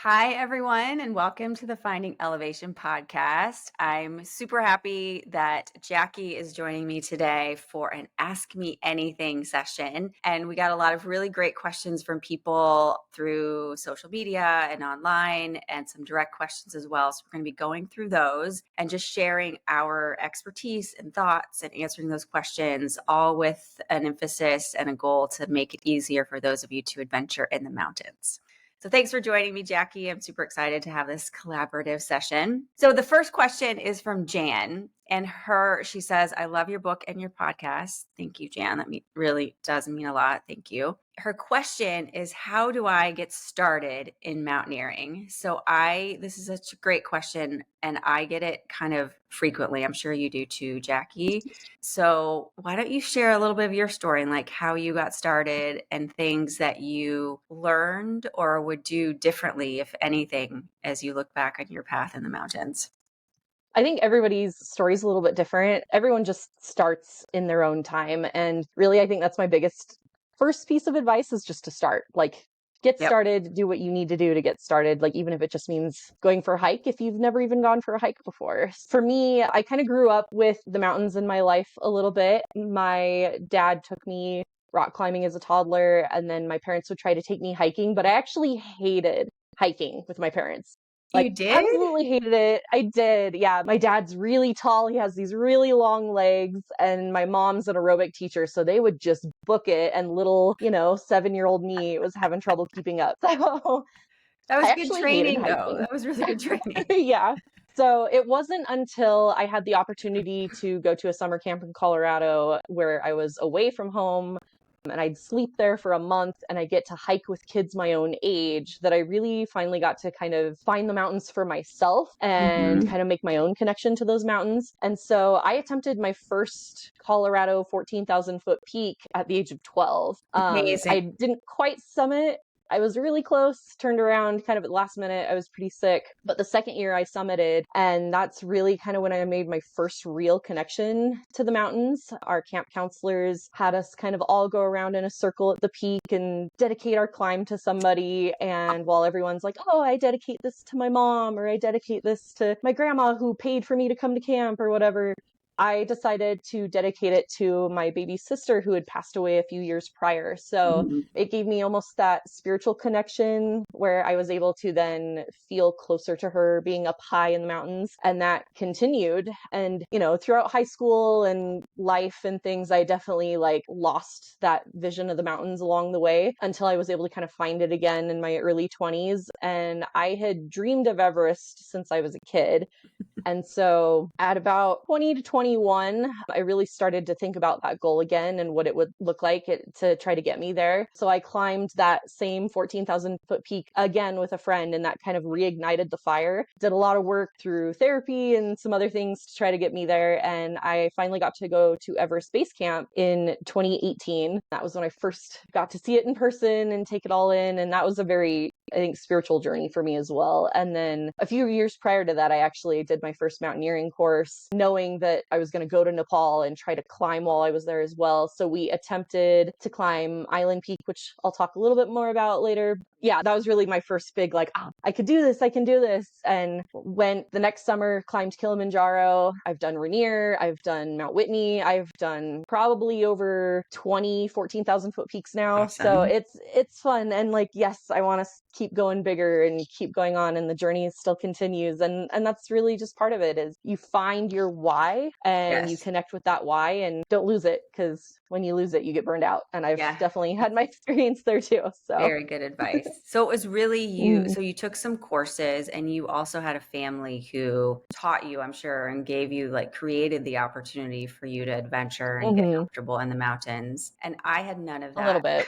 Hi, everyone, and welcome to the Finding Elevation podcast. I'm super happy that Jackie is joining me today for an Ask Me Anything session. And we got a lot of really great questions from people through social media and online, and some direct questions as well. So we're going to be going through those and just sharing our expertise and thoughts and answering those questions, all with an emphasis and a goal to make it easier for those of you to adventure in the mountains. So thanks for joining me, Jackie. I'm super excited to have this collaborative session. So the first question is from Jan, and she says, I love your book and your podcast. Thank you, Jan. That really does mean a lot. Thank you. Her question is, how do I get started in mountaineering? So this is such a great question, and I get it kind of frequently. I'm sure you do too, Jackie. So why don't you share a little bit of your story and like how you got started and things that you learned or would do differently, if anything, as you look back on your path in the mountains? I think everybody's story is a little bit different. Everyone just starts in their own time. And really, I think that's my biggest first piece of advice is just to start. Like, get Yep. started, do what you need to do to get started. Like, even if it just means going for a hike, if you've never even gone for a hike before. For me, I kind of grew up with the mountains in my life a little bit. My dad took me rock climbing as a toddler, and then my parents would try to take me hiking, but I actually hated hiking with my parents. You Like, did? absolutely hated it. I did. Yeah. My dad's really tall. He has these really long legs. And my mom's an aerobic teacher. So they would just book it. And little, 7-year-old me was having trouble keeping up. So That was I good actually hated training, though. hiking. That was really good training. Yeah. So it wasn't until I had the opportunity to go to a summer camp in Colorado where I was away from home and I'd sleep there for a month and I get to hike with kids my own age that I really finally got to kind of find the mountains for myself and Mhm. kind of make my own connection to those mountains. And so I attempted my first Colorado 14,000 foot peak at the age of 12. Amazing. I didn't quite summit. I was really close, turned around kind of at the last minute. I was pretty sick. But the second year I summited, and that's really kind of when I made my first real connection to the mountains. Our camp counselors had us kind of all go around in a circle at the peak and dedicate our climb to somebody. And while everyone's like, oh, I dedicate this to my mom, or I dedicate this to my grandma who paid for me to come to camp, or whatever, I decided to dedicate it to my baby sister who had passed away a few years prior. So Mhm. it gave me almost that spiritual connection where I was able to then feel closer to her being up high in the mountains. And that continued. And, throughout high school and life and things, I definitely lost that vision of the mountains along the way until I was able to kind of find it again in my early 20s. And I had dreamed of Everest since I was a kid. And so at about 20 to 21, I really started to think about that goal again and what it would look like to try to get me there. So I climbed that same 14,000 foot peak again with a friend, and that kind of reignited the fire. Did a lot of work through therapy and some other things to try to get me there. And I finally got to go to Everest Base Camp in 2018. That was when I first got to see it in person and take it all in. And that was a very, I think, spiritual journey for me as well. And then a few years prior to that, I actually did my first mountaineering course, knowing that I was going to go to Nepal and try to climb while I was there as well. So we attempted to climb Island Peak, which I'll talk a little bit more about later. Yeah, that was really my first big, I could do this, I can do this. And went the next summer, climbed Kilimanjaro. I've done Rainier, I've done Mount Whitney, I've done probably over 14,000 foot peaks now. So Awesome. it's fun. And yes, I want to keep going bigger and keep going on, and the journey still continues. And that's really just part of it, is you find your why and you Yes. connect with that why and don't lose it, because when you lose it, you get burned out. And I've Yeah. definitely had my experience there too. So Very good advice. So it was really you. mm, So you took some courses and you also had a family who taught you, I'm sure, and gave you created the opportunity for you to adventure and get mhm, comfortable in the mountains. And I had none of a little that. bit.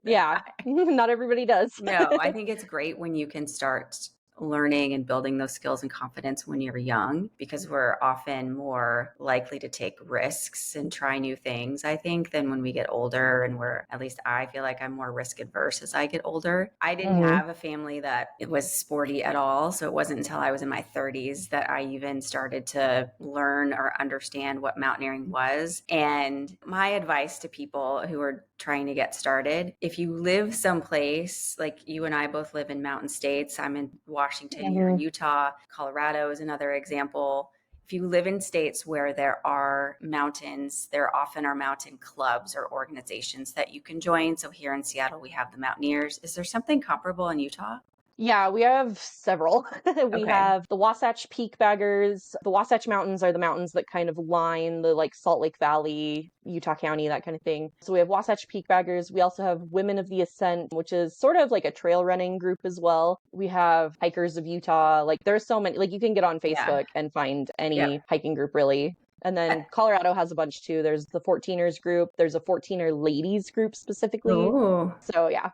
Yeah. Not everybody does. No, I think it's great when you can start learning and building those skills and confidence when you're young, because we're often more likely to take risks and try new things, I think, than when we get older. And at least I feel like I'm more risk adverse as I get older. I didn't Hmm. have a family that it was sporty at all. So it wasn't until I was in my 30s that I even started to learn or understand what mountaineering was. And my advice to people who are trying to get started, if you live someplace, like you and I both live in mountain states, I'm in Washington, you're in Hmm. Utah, Colorado is another example. If you live in states where there are mountains, there often are mountain clubs or organizations that you can join. So here in Seattle, we have the Mountaineers. Is there something comparable in Utah? Yeah, we have several. We Okay. have the Wasatch Peak Baggers. The Wasatch Mountains are the mountains that kind of line the like Salt Lake Valley, Utah County, that kind of thing. So we have Wasatch Peak Baggers. We also have Women of the Ascent, which is sort of like a trail running group as well. We have Hikers of Utah. Like there's so many, like you can get on Yeah. Facebook and find Yep. any hiking group really. And then Colorado has a bunch too. There's the 14ers group. There's a 14er ladies group specifically. Oh. So yeah.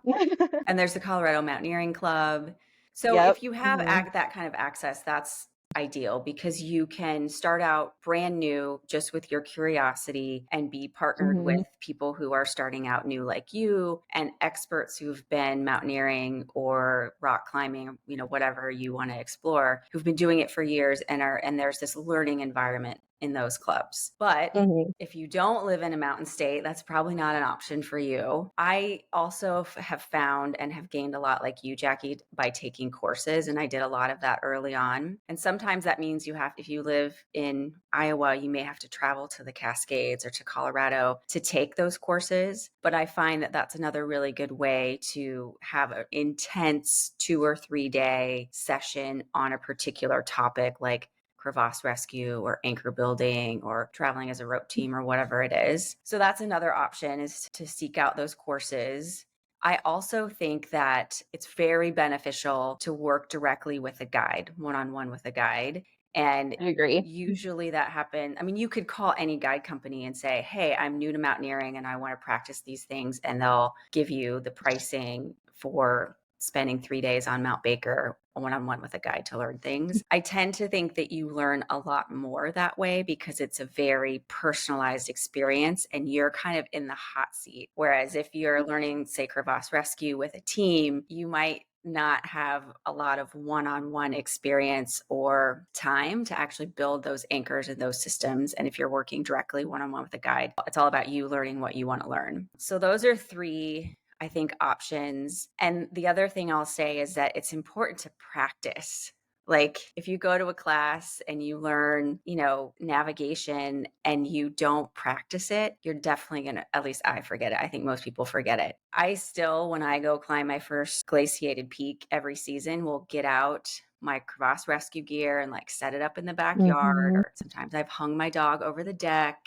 And there's the Colorado Mountaineering Club. So Yep. if you have Hmm. that kind of access, that's ideal, because you can start out brand new just with your curiosity and be partnered Hmm. with people who are starting out new like you, and experts who've been mountaineering or rock climbing, whatever you want to explore, who've been doing it for years and there's this learning environment in those clubs. But Hmm. if you don't live in a mountain state, that's probably not an option for you. I also have found and have gained a lot like you, Jackie, by taking courses. And I did a lot of that early on. And sometimes that means if you live in Iowa, you may have to travel to the Cascades or to Colorado to take those courses. But I find that that's another really good way to have an intense 2 or 3 day session on a particular topic, like crevasse rescue or anchor building or traveling as a rope team or whatever it is. So that's another option, is to seek out those courses. I also think that it's very beneficial to work directly with a guide, one-on-one with a guide. And I agree. usually that happens. I mean, you could call any guide company and say, "Hey, I'm new to mountaineering and I want to practice these things." And they'll give you the pricing for spending 3 days on Mount Baker one-on-one with a guide to learn things. I tend to think that you learn a lot more that way because it's a very personalized experience and you're kind of in the hot seat. Whereas if you're learning, say, crevasse rescue with a team, you might not have a lot of one-on-one experience or time to actually build those anchors and those systems. And if you're working directly one-on-one with a guide, it's all about you learning what you want to learn. So those are three, I think, options. And the other thing I'll say is that it's important to practice. Like if you go to a class and you learn, navigation and you don't practice it, you're definitely going to, at least I forget it. I think most people forget it. I still, when I go climb my first glaciated peak every season, will get out my crevasse rescue gear and like set it up in the backyard. Hmm. Or sometimes I've hung my dog over the deck.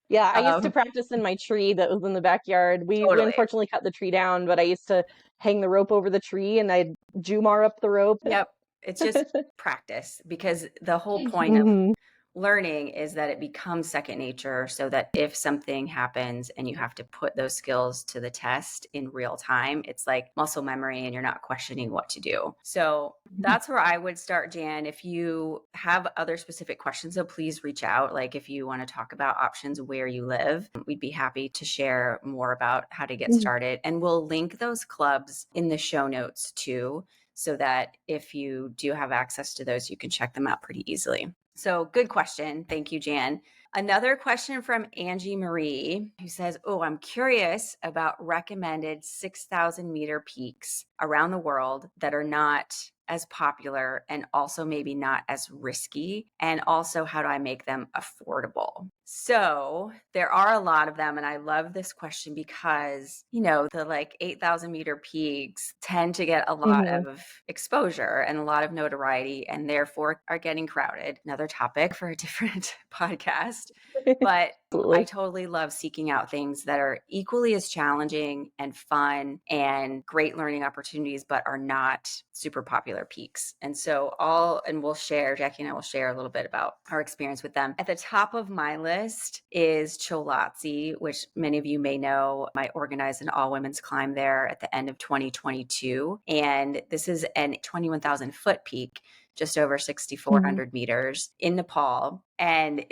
Yeah, I used to Um, practice in my tree that was in the backyard. We totally. unfortunately cut the tree down, but I used to hang the rope over the tree and I'd Jumar up the rope. Yep. It's just practice, because the whole point of Hmm. learning is that it becomes second nature, so that if something happens and you have to put those skills to the test in real time, it's like muscle memory and you're not questioning what to do. So that's where I would start, Jan. If you have other specific questions, so please reach out. Like if you want to talk about options where you live, we'd be happy to share more about how to get started. And we'll link those clubs in the show notes too, so that if you do have access to those, you can check them out pretty easily. So good question. Thank you, Jan. Another question from Angie Marie, who says, "Oh, I'm curious about recommended 6,000-meter peaks around the world that are not as popular and also maybe not as risky. And also, how do I make them affordable?" So there are a lot of them. And I love this question because, the like 8,000-meter peaks tend to get a lot Hmm. of exposure and a lot of notoriety and therefore are getting crowded. Another topic for a different podcast. But I Absolutely. totally love seeking out things that are equally as challenging and fun and great learning opportunities, but are not super popular peaks. And so we'll share, Jackie and I will share a little bit about our experience with them. At the top of my list is Cholotzi, which many of you may know. I organized an all women's climb there at the end of 2022. And this is an 21,000 foot peak, just over Mhm. 6,400 meters in Nepal. And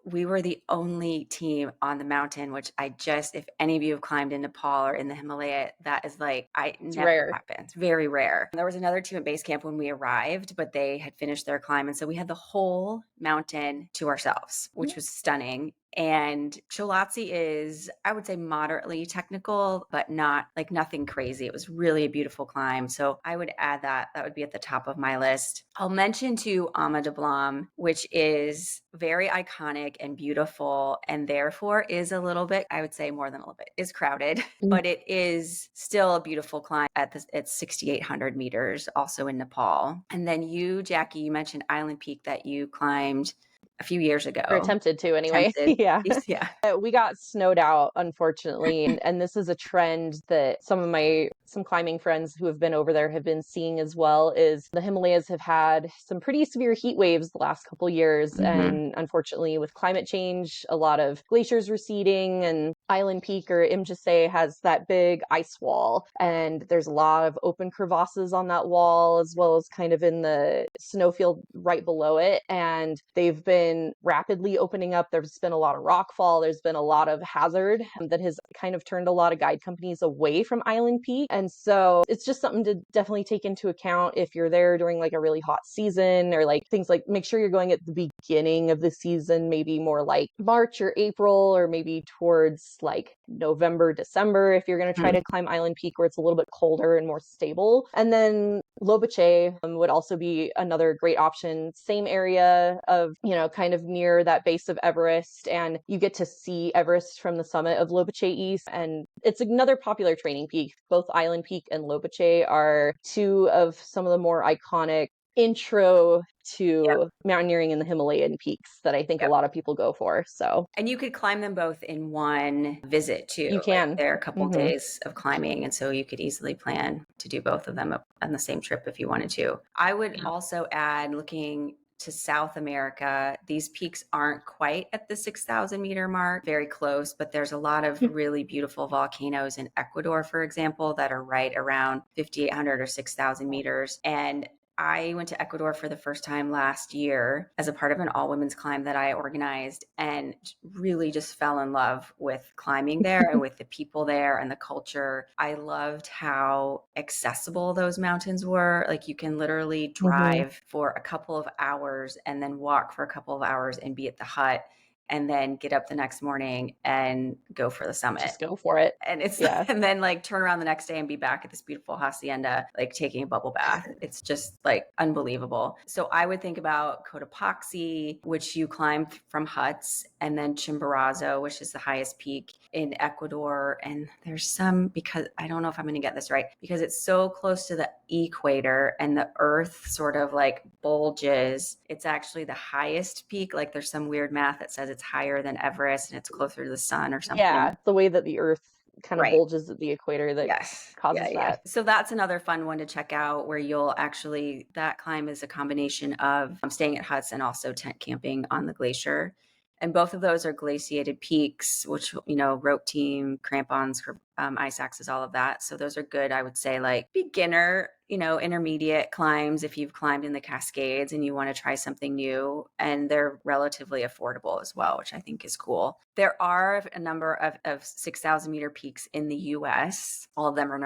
we were the only team on the mountain, which if any of you have climbed in Nepal or in the Himalaya, that is It's never rare. happens. Very rare. There was another team at base camp when we arrived, but they had finished their climb. And so we had the whole mountain to ourselves, which was stunning. And Cholatsi is, I would say, moderately technical, but not like nothing crazy. It was really a beautiful climb. So I would add that. That would be at the top of my list. I'll mention too Ama de Blanc, which is very iconic and beautiful, and therefore is a little bit, I would say more than a little bit, is crowded, Mm. but it is still a beautiful climb at 6,800 meters, also in Nepal. And then you, Jackie, you mentioned Island Peak that you climbed a few years Or ago. attempted to anyway. Attempted. Yeah. Yeah. We got snowed out, unfortunately, and this is a trend that some climbing friends who have been over there have been seeing as well. Is the Himalayas have had some pretty severe heat waves the last couple years, Mhm. and unfortunately, with climate change, a lot of glaciers receding, and Island Peak or Imjase has that big ice wall, and there's a lot of open crevasses on that wall, as well as kind of in the snowfield right below it, and they've been rapidly opening up. There's been a lot of rockfall. There's been a lot of hazard that has kind of turned a lot of guide companies away from Island Peak. And so it's just something to definitely take into account if you're there during like a really hot season, or like things like make sure you're going at the beginning of the season, maybe more like March or April, or maybe towards like November, December, if you're going to try Mhm. to climb Island Peak where it's a little bit colder and more stable. And then Lobuche would also be another great option. Same area of, kind of near that base of Everest, and you get to see Everest from the summit of Lobuche East. And it's another popular training peak. Both Island Peak and Lobuche are two of some of the more iconic intro Yep. to mountaineering in the Himalayan peaks that I think a Yep. lot of people go for. So And you could climb them both in one visit too. you Like can. they're a couple Hmm. days of climbing. And so you could easily plan to do both of them on the same trip if you wanted to. I would also add, looking to South America, these peaks aren't quite at the 6,000 meter mark, very close, but there's a lot of really beautiful volcanoes in Ecuador, for example, that are right around 5,800 or 6,000 meters. And I went to Ecuador for the first time last year as a part of an all women's climb that I organized, and really just fell in love with climbing there and with the people there and the culture. I loved how accessible those mountains were. Like you can literally Hmm. drive for a couple of hours and then walk for a couple of hours and be at the hut, and then get up the next morning and go for the summit. Just go for it. And it's Yeah. and then like turn around the next day and be back at this beautiful hacienda, like taking a bubble bath. It's just like unbelievable. So I would think about Cotopaxi, which you climb from huts, and then Chimborazo, which is the highest peak in Ecuador. And there's some, because I don't know if I'm going to get this right, because it's so close to the equator and the earth sort of like bulges. It's actually the highest peak. Like there's some weird math that says it's higher than Everest and it's closer to the sun or something. Yeah. The way that the earth kind of Right. bulges at the equator that Yes. Yeah, causes yeah. that. So that's another fun one to check out, where that climb is a combination of staying at huts and also tent camping on the glacier. And both of those are glaciated peaks, which, rope team, crampons, ice axes, all of that. So those are good, I would say, like beginner, intermediate climbs if you've climbed in the Cascades and you want to try something new. And they're relatively affordable as well, which I think is cool. There are a number of 6,000 meter peaks in the US. All of them are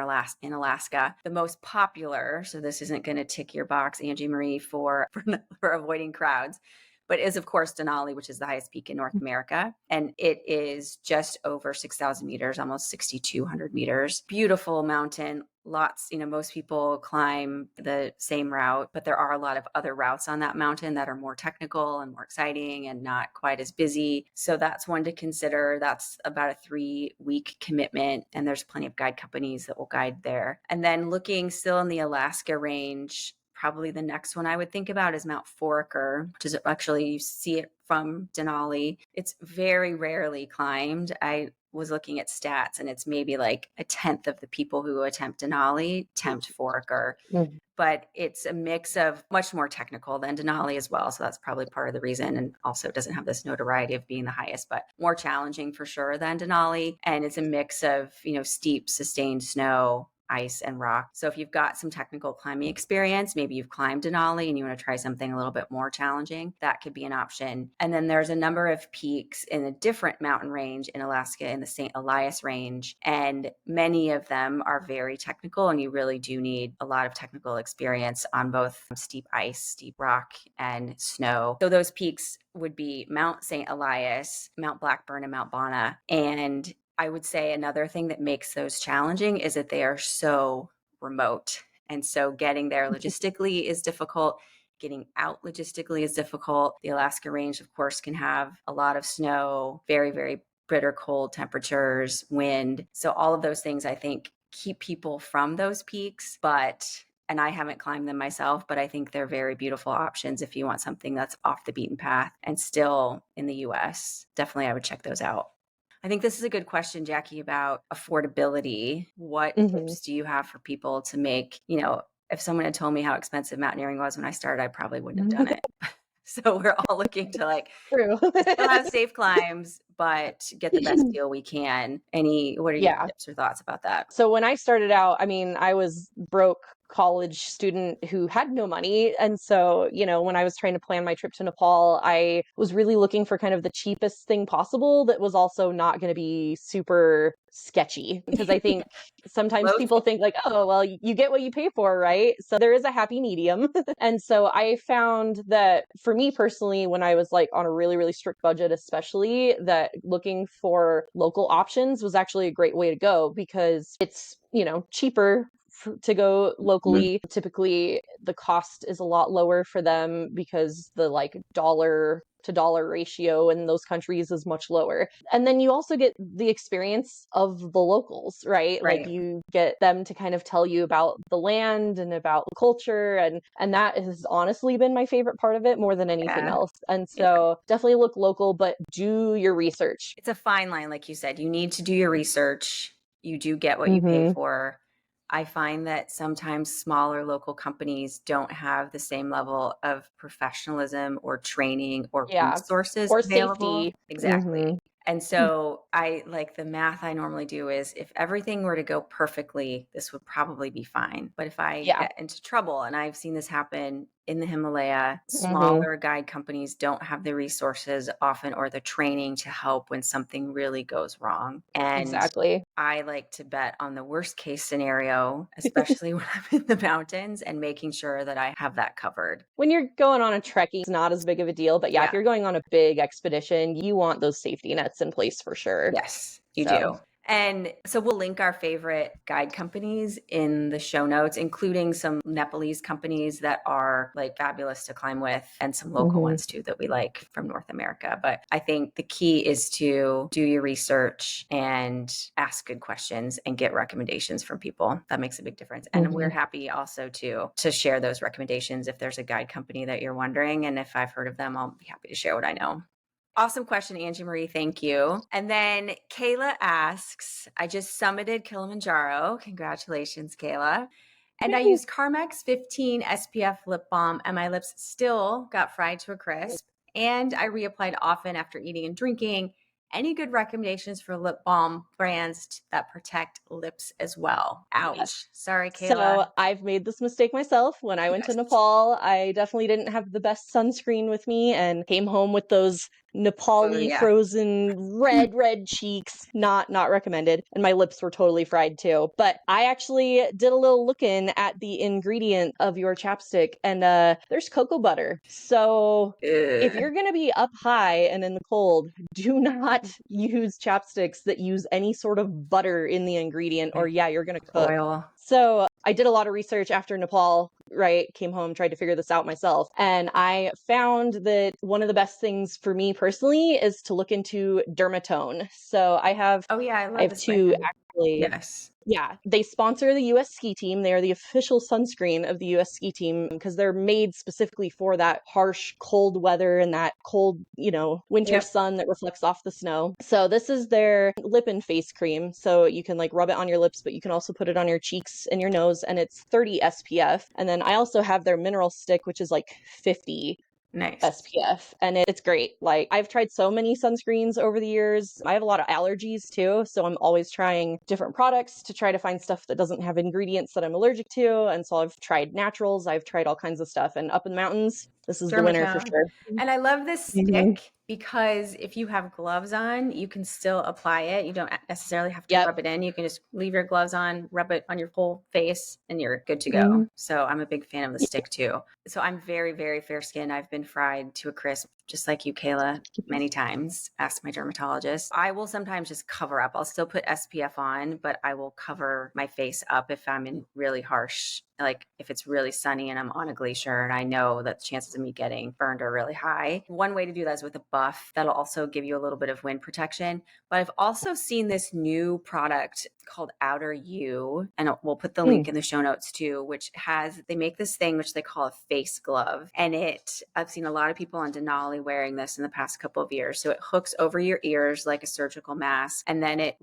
in Alaska. The most popular, so this isn't going to tick your box, Angie Marie, for avoiding crowds, but is of course Denali, which is the highest peak in North America. And it is just over 6,000 meters, almost 6,200 meters. Beautiful mountain. Lots, most people climb the same route, but there are a lot of other routes on that mountain that are more technical and more exciting and not quite as busy. So that's one to consider. That's about a 3-week commitment, and there's plenty of guide companies that will guide there. And then looking still in the Alaska range, probably the next one I would think about is Mount Foraker, which is actually, you see it from Denali. It's very rarely climbed. I was looking at stats and it's maybe like a tenth of the people who attempt Denali attempt Foraker, Mhm. but it's a mix of much more technical than Denali as well. So that's probably part of the reason. And also it doesn't have this notoriety of being the highest, but more challenging for sure than Denali. And it's a mix of, steep, sustained snow, ice, and rock. So if you've got some technical climbing experience, maybe you've climbed Denali and you want to try something a little bit more challenging, that could be an option. And then there's a number of peaks in a different mountain range in Alaska, in the St. Elias range. And many of them are very technical, and you really do need a lot of technical experience on both steep ice, steep rock, and snow. So those peaks would be Mount St. Elias, Mount Blackburn, and Mount Bonna. And I would say another thing that makes those challenging is that they are so remote. And so getting there logistically is difficult. Getting out logistically is difficult. The Alaska range, of course, can have a lot of snow, very, very bitter cold temperatures, wind. So all of those things, I think, keep people from those peaks. And I haven't climbed them myself, but I think they're very beautiful options if you want something that's off the beaten path and still in the US. Definitely, I would check those out. I think this is a good question, Jackie, about affordability. What Mhm. tips do you have for people to make, if someone had told me how expensive mountaineering was when I started, I probably wouldn't have done it. So we're all looking to True. still have safe climbs, but get the best deal we can. What are your Yeah. tips or thoughts about that? So when I started out, I mean, I was broke college student who had no money. And so, when I was trying to plan my trip to Nepal, I was really looking for kind of the cheapest thing possible that was also not going to be super sketchy. Because I think sometimes Low people think like, oh, well, you get what you pay for, right? So there is a happy medium. And so I found that for me personally, when I was like on a really, really strict budget, especially, that looking for local options was actually a great way to go because it's, cheaper to go Mhm. locally. Typically, the cost is a lot lower for them because the like dollar to dollar ratio in those countries is much lower. And then you also get the experience of the locals, right? Like Right. you get them to kind of tell you about the land and about the culture, and that has honestly been my favorite part of it more than anything Yeah. else. And Yeah. so definitely look local, but do your research. It's a fine line, like you said. You need to do your research. You do get what you pay Mhm. for. I find that sometimes smaller local companies don't have the same level of professionalism or training or Yeah. resources Or available. safety. Exactly. Mhm. And so I like the math I normally do is if everything were to go perfectly, this would probably be fine. But if I Yeah. get into trouble, and I've seen this happen in the Himalaya, Mhm. smaller guide companies don't have the resources often or the training to help when something really goes wrong. And Exactly. I like to bet on the worst case scenario, especially when I'm in the mountains, and making sure that I have that covered. When you're going on a trekking, it's not as big of a deal, but yeah, if Yeah. you're going on a big expedition, you want those safety nets in place for sure. Yes, you So, do. And so we'll link our favorite guide companies in the show notes, including some Nepalese companies that are like fabulous to climb with and some local mhm. ones too that we like from North America. But I think the key is to do your research and ask good questions and get recommendations from people. That makes a big difference. And we're Mhm. happy also to share those recommendations if there's a guide company that you're wondering. And if I've heard of them, I'll be happy to share what I know. Awesome question, Angie Marie. Thank you. And then Kayla asks, I just summited Kilimanjaro. Congratulations, Kayla. And I used Carmex 15 SPF lip balm, and my lips still got fried to a crisp. And I reapplied often after eating and drinking. Any good recommendations for lip balm brands that protect lips as well? Yes. Ouch. Sorry, Kayla. So I've made this mistake myself. When I went to Yes. Nepal, I definitely didn't have the best sunscreen with me and came home with those Oh, Nepali yeah. frozen red cheeks. Not recommended. And my lips were totally fried too. But I actually did a little looking at the ingredient of your chapstick, and there's cocoa butter. So if Ugh. you're going to be up high and in the cold, do not use chapsticks that use any sort of butter in the ingredient, or yeah, you're going to cook. Oil. So I did a lot of research after Nepal, right? Came home, tried to figure this out myself. And I found that one of the best things for me personally is to look into dermatone. So I have Oh, yeah. I I love have this two brand. actually. Yes. Yeah, they sponsor the US ski team. They are the official sunscreen of the US ski team because they're made specifically for that harsh, cold weather and that cold, winter Yep. sun that reflects off the snow. So this is their lip and face cream. So you can like rub it on your lips, but you can also put it on your cheeks and your nose, and it's 30 SPF. And then I also have their mineral stick, which is like 50 Nice. SPF, and it's great. Like, I've tried so many sunscreens over the years. I have a lot of allergies too, so I'm always trying different products to try to find stuff that doesn't have ingredients that I'm allergic to. And so I've tried naturals, I've tried all kinds of stuff, and up in the mountains, this is the winner for Dermatone. sure. And I love this Mhm. stick because if you have gloves on, you can still apply it. You don't necessarily have to Yep. rub it in. You can just leave your gloves on, rub it on your whole face, and you're good to go. Mhm. So I'm a big fan of the stick too. So I'm very, very fair skinned. I've been fried to a crisp, just like you, Kayla, many times. Ask my dermatologist. I will sometimes just cover up. I'll still put SPF on, but I will cover my face up if I'm in really harsh, like if it's really sunny and I'm on a glacier and I know that the chances of me getting burned are really high. One way to do that is with a buff. That'll also give you a little bit of wind protection. But I've also seen this new product called Outer U, and we'll put the link Mm. in the show notes too, which they make this thing which they call a face glove. And I've seen a lot of people on Denali wearing this in the past couple of years. So it hooks over your ears like a surgical mask, and then it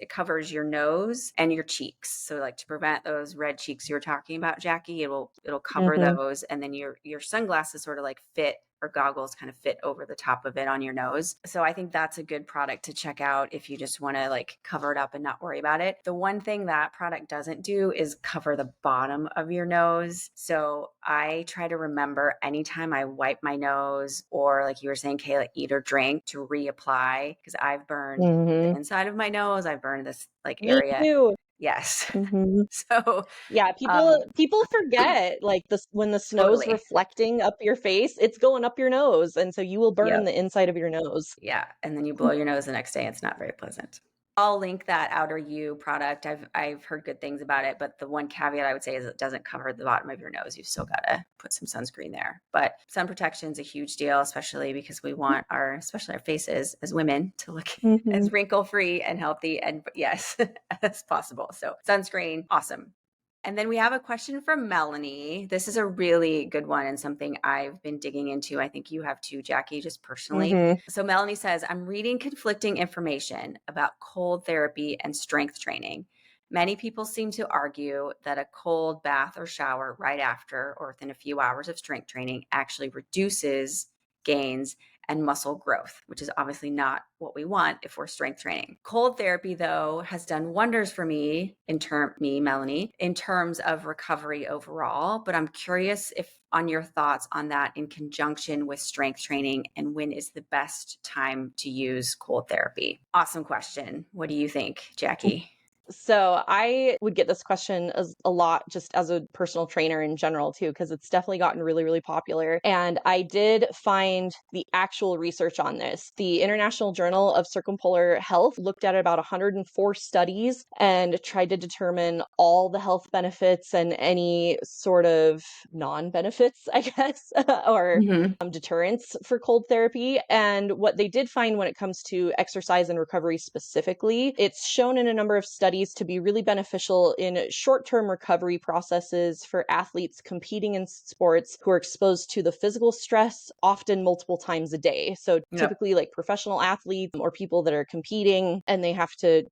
covers your nose and your cheeks. So like to prevent those red cheeks you were talking about, Jackie, it'll cover Mhm. those, and then your sunglasses sort of like fit, or goggles kind of fit over the top of it on your nose. So I think that's a good product to check out if you just want to like cover it up and not worry about it. The one thing that product doesn't do is cover the bottom of your nose. So I try to remember anytime I wipe my nose, or like you were saying, Kayla, eat or drink, to reapply, because I've burned the Mhm. inside of my nose. I've burned this like Me area. too. Yes. Mhm. So Yeah, people forget, like, this when the snow's totally. reflecting up your face, it's going up your nose, and so you will burn Yep. the inside of your nose. Yeah, and then you blow your nose the next day, it's not very pleasant. I'll link that Outer U product. I've heard good things about it, but the one caveat I would say is it doesn't cover the bottom of your nose. You've still got to put some sunscreen there. But sun protection is a huge deal, especially because we want especially our faces as women to look Mhm. as wrinkle free and healthy and yes, as possible. So sunscreen, awesome. And then we have a question from Melanie. This is a really good one and something I've been digging into. I think you have too, Jackie, just personally. Mhm. So Melanie says, I'm reading conflicting information about cold therapy and strength training. Many people seem to argue that a cold bath or shower right after or within a few hours of strength training actually reduces gains and muscle growth, which is obviously not what we want if we're strength training. Cold therapy, though, has done wonders for me, Melanie, in terms of recovery overall. But I'm curious if on your thoughts on that in conjunction with strength training, and when is the best time to use cold therapy? Awesome question. What do you think, Jackie? So I would get this question a lot just as a personal trainer in general too, because it's definitely gotten really, really popular. And I did find the actual research on this. The International Journal of Circumpolar Health looked at about 104 studies and tried to determine all the health benefits and any sort of non-benefits, I guess, or Mm-hmm. deterrence for cold therapy. And what they did find when it comes to exercise and recovery specifically, it's shown in a number of studies to be really beneficial in short-term recovery processes for athletes competing in sports who are exposed to the physical stress often multiple times a day. So Yep. typically like professional athletes or people that are competing and they have to,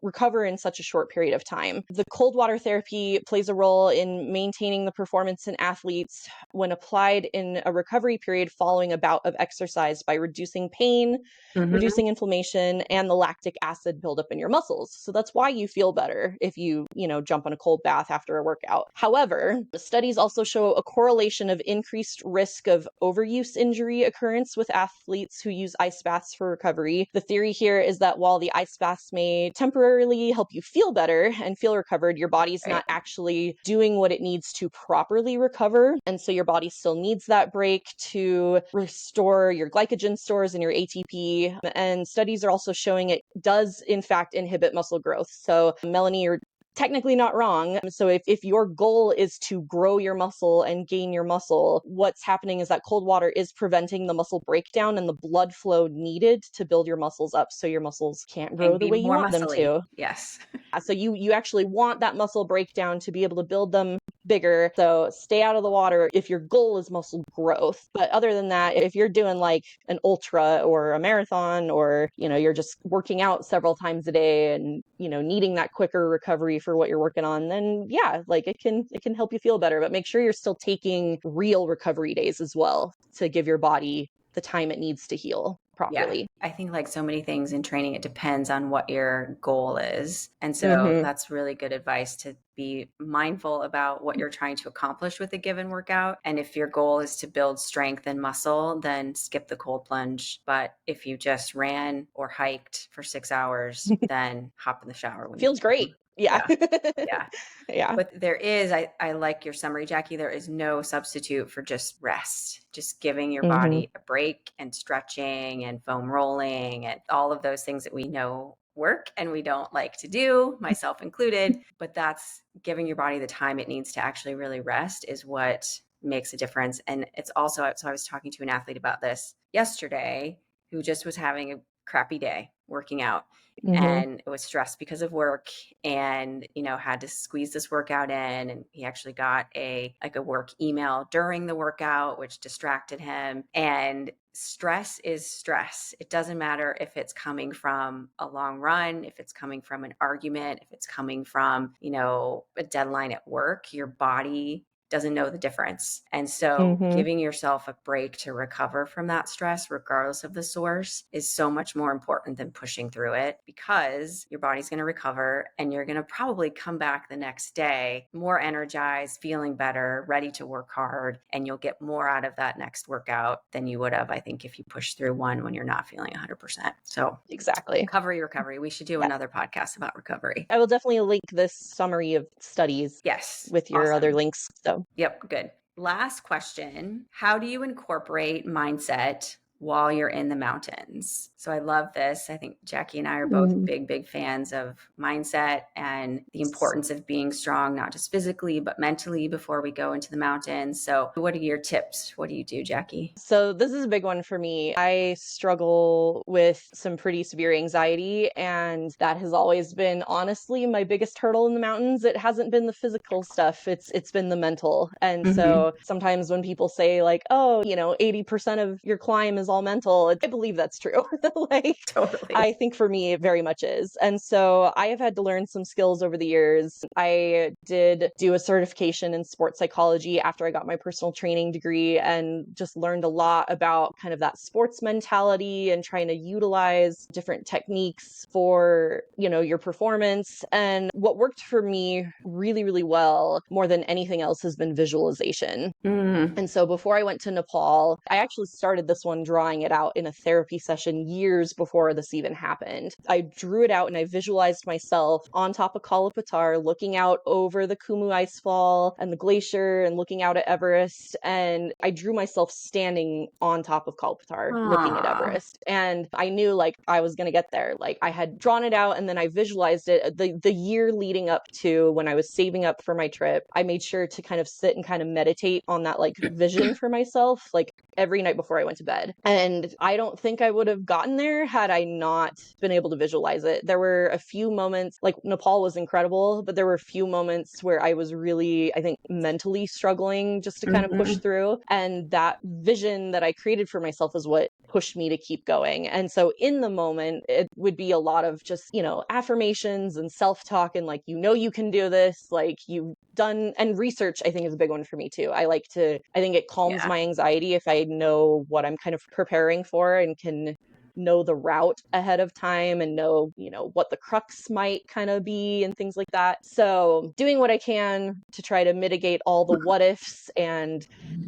recover in such a short period of time. The cold water therapy plays a role in maintaining the performance in athletes when applied in a recovery period following a bout of exercise by reducing pain, Mm-hmm. reducing inflammation, and the lactic acid buildup in your muscles. So that's why you feel better if you, jump on a cold bath after a workout. However, the studies also show a correlation of increased risk of overuse injury occurrence with athletes who use ice baths for recovery. The theory here is that while the ice baths may temporarily help you feel better and feel recovered, your body's Right. not actually doing what it needs to properly recover. And so your body still needs that break to restore your glycogen stores and your ATP. And studies are also showing it does, in fact, inhibit muscle growth. So, Melanie, you're technically not wrong. So if your goal is to grow your muscle and gain your muscle, what's happening is that cold water is preventing the muscle breakdown and the blood flow needed to build your muscles up so your muscles can't grow And the be way you more want them muscly. to. Yes. So you actually want that muscle breakdown to be able to build them bigger. So stay out of the water if your goal is muscle growth. But other than that, if you're doing like an ultra or a marathon, or, you're just working out several times a day and, needing that quicker recovery for what you're working on, then yeah, like it can help you feel better. But make sure you're still taking real recovery days as well to give your body the time it needs to heal Yeah. properly. I think like so many things in training, it depends on what your goal is. And so Mm-hmm. that's really good advice to be mindful about what you're trying to accomplish with a given workout. And if your goal is to build strength and muscle, then skip the cold plunge. But if you just ran or hiked for 6 hours, then hop in the shower when you Feels get great. home. Yeah. Yeah. Yeah. Yeah. But there is, I like your summary, Jackie. There is no substitute for just rest, just giving your Mm-hmm. body a break and stretching and foam rolling and all of those things that we know work and we don't like to do, myself included. But that's giving your body the time it needs to actually really rest is what makes a difference. And it's also, so I was talking to an athlete about this yesterday who just was having a crappy day working out Mm-hmm. and it was stressed because of work and had to squeeze this workout in, and he actually got a work email during the workout which distracted him. And stress is stress. It doesn't matter if it's coming from a long run, if it's coming from an argument, if it's coming from a deadline at work. Your body doesn't know the difference. And so Mm-hmm. giving yourself a break to recover from that stress, regardless of the source, is so much more important than pushing through it, because your body's going to recover and you're going to probably come back the next day more energized, feeling better, ready to work hard. And you'll get more out of that next workout than you would have, I think, if you push through one when you're not feeling 100%. So Exactly. recovery. We should do Yeah. another podcast about recovery. I will definitely link this summary of studies Yes. with your other Awesome. links. So, Yep, good. Last question. How do you incorporate mindset while you're in the mountains? So I love this. I think Jackie and I are both mm, big fans of mindset and the importance of being strong, not just physically, but mentally before we go into the mountains. So what are your tips? What do you do, Jackie? so this is a big one for me. I struggle with some pretty severe anxiety, and that has always been honestly my biggest hurdle in the mountains. It hasn't been the physical stuff. It's been the mental. And Mm-hmm. so sometimes when people say like, "Oh, 80% of your climb is all mental," I believe that's true. Like, Totally. I think for me, it very much is. And so I have had to learn some skills over the years. I did do a certification in sports psychology after I got my personal training degree, and just learned a lot about kind of that sports mentality and trying to utilize different techniques for, your performance. And what worked for me really, really well more than anything else has been visualization. Mm. And so before I went to Nepal, I actually started this one drawing it out in a therapy session years before this even happened. I drew it out and I visualized myself on top of Kalapatar, looking out over the Kumu Icefall and the glacier and looking out at Everest. And I drew myself standing on top of Kalapatar, looking at Aw. Everest. And I knew like I was going to get there. Like I had drawn it out and then I visualized it the year leading up to when I was saving up for my trip. I made sure to kind of sit and kind of meditate on that like vision for myself, like every night before I went to bed. And I don't think I would have gotten there had I not been able to visualize it. There were a few moments, like Nepal was incredible, but there were a few moments where I was really, I think, mentally struggling just to kind of push Mm-hmm. through. And that vision that I created for myself is what pushed me to keep going. And so in the moment, it would be a lot of just, affirmations and self-talk and like, you can do this, like you've done, and research I think is a big one for me too. I think it calms Yeah. my anxiety if I know what I'm kind of preparing for and can know the route ahead of time and know, what the crux might kind of be and things like that. So doing what I can to try to mitigate all the what ifs and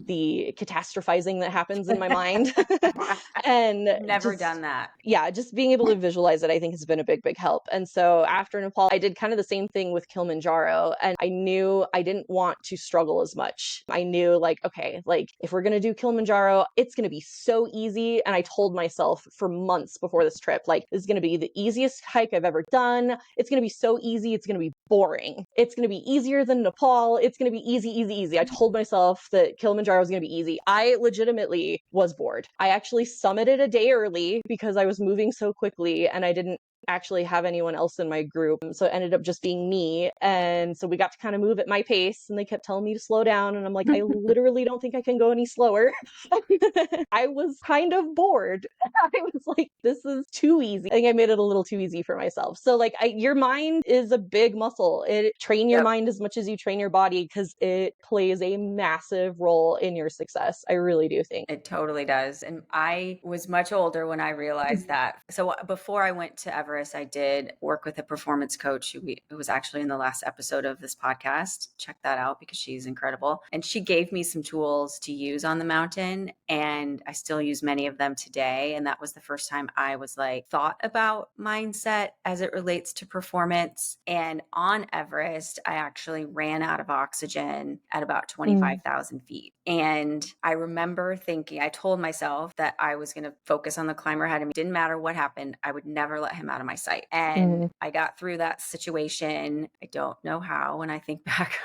the catastrophizing that happens in my mind. And Never just done that. yeah, just being able to visualize it, I think has been a big help. And so after Nepal, I did kind of the same thing with Kilimanjaro. And I knew I didn't want to struggle as much. I knew like, okay, like if we're going to do Kilimanjaro, it's going to be so easy. And I told myself for months before this trip, like, this is going to be the easiest hike I've ever done. It's going to be so easy. It's going to be boring. It's going to be easier than Nepal. It's going to be easy, easy, easy. I told myself that Kilimanjaro was going to be easy. I legitimately was bored. I actually summited a day early because I was moving so quickly and I didn't actually have anyone else in my group. So it ended up just being me. And so we got to kind of move at my pace and they kept telling me to slow down. And I'm like, I literally don't think I can go any slower. I was kind of bored. I was like, this is too easy. I think I made it a little too easy for myself. So like your mind is a big muscle. Train your Yep. mind as much as you train your body because it plays a massive role in your success. I really do think. It totally does. And I was much older when I realized that. So before I went to Everest, I did work with a performance coach who was actually in the last episode of this podcast. Check that out because she's incredible. And she gave me some tools to use on the mountain. And I still use many of them today. And that was the first time I was like, thought about mindset as it relates to performance. And on Everest, I actually ran out of oxygen at about Mm, 25,000 feet. And I remember thinking, I told myself that I was going to focus on the climber ahead of me. Didn't matter what happened. I would never let him out of my sight. And mm, I got through that situation. I don't know how when I think back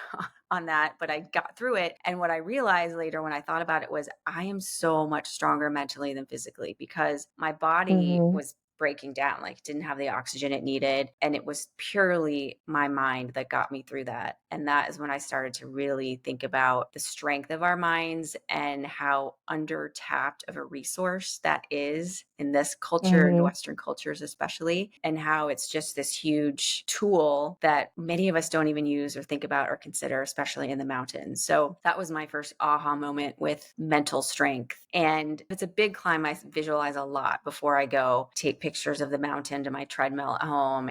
on that, but I got through it. And what I realized later when I thought about it was I am so much stronger mentally than physically because my body mhm, was breaking down, like didn't have the oxygen it needed. And it was purely my mind that got me through that. And that is when I started to really think about the strength of our minds and how under tapped of a resource that is in this culture and mhm, Western cultures, especially, and how it's just this huge tool that many of us don't even use or think about or consider, especially in the mountains. So that was my first aha moment with mental strength. And if it's a big climb, I visualize a lot before I go take pictures of the mountain to my treadmill at home.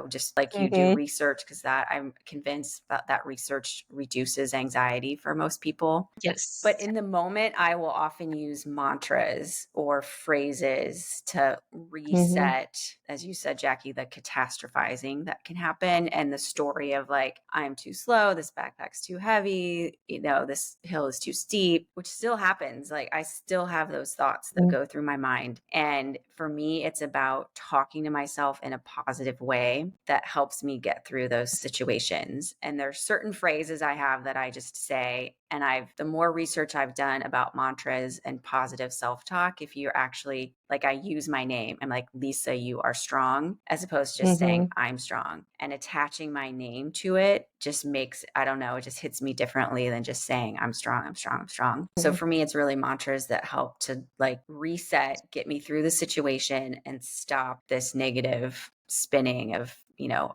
Just like you do mhm. research because that I'm convinced that research reduces anxiety for most people. But Yes. in the moment, I will often use mantras or phrases to Mhm, reset, as you said, Jackie, the catastrophizing that can happen and the story of like, I'm too slow, this backpack's too heavy, this hill is too steep, which still happens. Like, I still have those thoughts that mm, go through my mind. And for me, it's about talking to myself in a positive way that helps me get through those situations. And there's certain phrases I have that I just say, and the more research I've done about mantras and positive self-talk, if you're actually like, I use my name, I'm like, Lisa, you are strong, as opposed to just saying mhm, I'm strong, and attaching my name to it just makes, I don't know, it just hits me differently than just saying I'm strong, I'm strong, I'm strong. So mhm, for me, it's really mantras that help to like reset, get me through the situation and stop this negative spinning of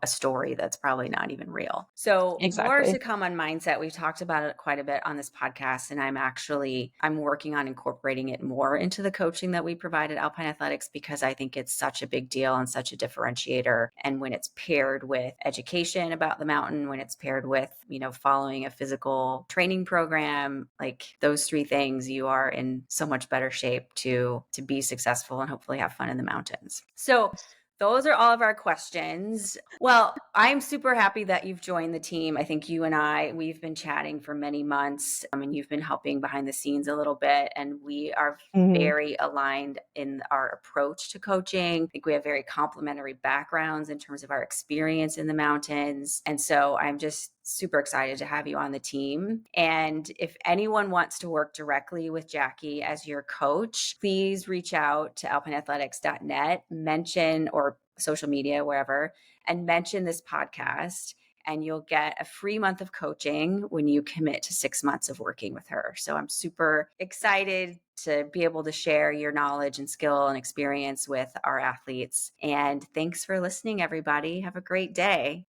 a story that's probably not even real. So more exactly. to come on mindset. We've talked about it quite a bit on this podcast, and I'm working on incorporating it more into the coaching that we provide at Alpine Athletics because I think it's such a big deal and such a differentiator. And when it's paired with education about the mountain, when it's paired with following a physical training program, like those three things, you are in so much better shape to be successful and hopefully have fun in the mountains. So those are all of our questions. Well, I'm super happy that you've joined the team. I think we've been chatting for many months, and you've been helping behind the scenes a little bit. And we are Mhm, very aligned in our approach to coaching. I think we have very complementary backgrounds in terms of our experience in the mountains. And so I'm just super excited to have you on the team. And if anyone wants to work directly with Jackie as your coach, please reach out to alpineathletics.net, mention or social media, wherever, and mention this podcast. And you'll get a free month of coaching when you commit to 6 months of working with her. So I'm super excited to be able to share your knowledge and skill and experience with our athletes. And thanks for listening, everybody. Have a great day.